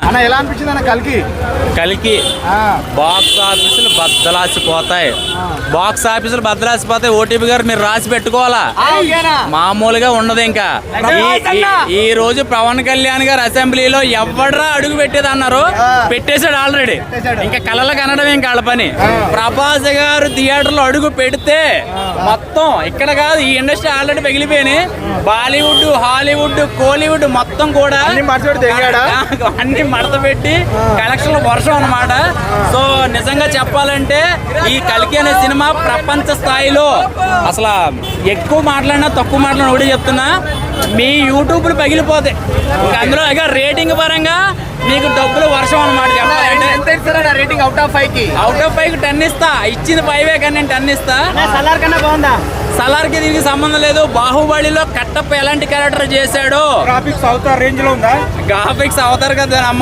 అన్న ఎలా అనిపించింది అన్న కలికి బాక్స్ ఆఫీసులు బద్దలాసిపోతాయి. బాక్స్ ఆఫీసులు బద్దలాసిపోతాయి. ఓటీపీ గారు మీరు రాసి పెట్టుకోవాలా, మామూలుగా ఉండదు. ఇంకా ఈ రోజు పవన్ కళ్యాణ్ గారు అసెంబ్లీలో ఎవడ్రా అడుగు పెట్టేది అన్నారు, పెట్టేశాడు ఆల్రెడీ. ఇంకా కళలు కనడం ఇంకా వాళ్ళ పని. ప్రభాస్ గారు థియేటర్ లో అడుగు పెడితే మొత్తం ఇక్కడ కాదు, ఈ ఇండస్ట్రీ ఆల్రెడీ పగిలిపోయినాయి. బాలీవుడ్, హాలీవుడ్, కోలీవుడ్ మొత్తం కూడా అన్ని మడత పెట్టి కలెక్షన్ల వర్షం అన్నమాట. సో నిజంగా చెప్పాలంటే ఈ కల్కి అనే సినిమా ప్రపంచ స్థాయిలో అసలు ఎక్కువ మాట్లాడినా తక్కువ మాట్లాడినా ఒకటి చెప్తున్నా, మీ యూట్యూబ్లు పగిలిపోతాయి. ఇంకా అందులో ఇక రేటింగ్ పరంగా మీకు డబ్బులు వర్షం అన్నమాట. చెప్పాలంటే రేటింగ్ అవుట్ ఆఫ్ 5 10 ఇస్తా. ఇచ్చింది 5 కానీ నేను 10 ఇస్తా. సలార్ కన్నా బాగుందా? సలార్కి దీనికి సంబంధం లేదు. బాహుబలిలో కట్టప్ప ఎలాంటి క్యారెక్టర్ చేశాడో గ్రాఫిక్స్ అవుతారు రేంజ్ లో ఉందా? గ్రాఫిక్స్ అవుతారు కదా.